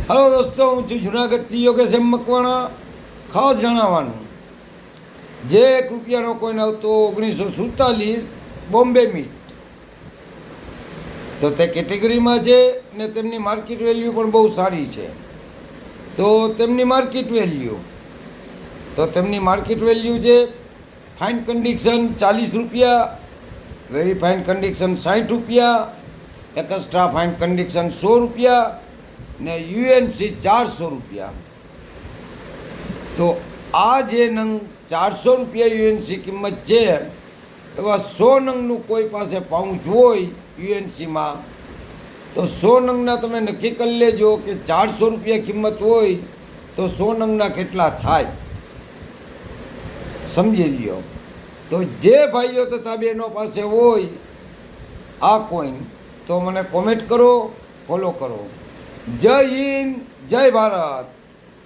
Hello દોસ્તો, હું છું જુનાગઢથી યોગેશ એમ મકવાણા. ખાસ જણાવવાનું, જે ₹1 કોઈને આવતો 1947 બોમ્બે મીટ, તો તે કેટેગરીમાં છે ને તેમની માર્કેટ વેલ્યુ પણ બહુ સારી છે. તો તેમની માર્કેટ વેલ્યુ છે fine condition ₹40, very fine condition ₹60, extra fine condition ₹100 ને યુએનસી ₹400. તો આ જે નંગ ₹400 યુએનસી કિંમત છે, એવા 100 નંગનું કોઈ પાસે પાઉચ હોય યુએનસીમાં, તો 100 નંગના તમે નક્કી કરી લેજો કે ₹400 કિંમત હોય તો 100 નંગના કેટલા થાય, સમજી લ્યો. તો જે ભાઈઓ તથા બહેનો પાસે હોય આ કોઈન, તો મને કોમેન્ટ કરો, ફોલો કરો. જય હિન્દ, જય ભારત.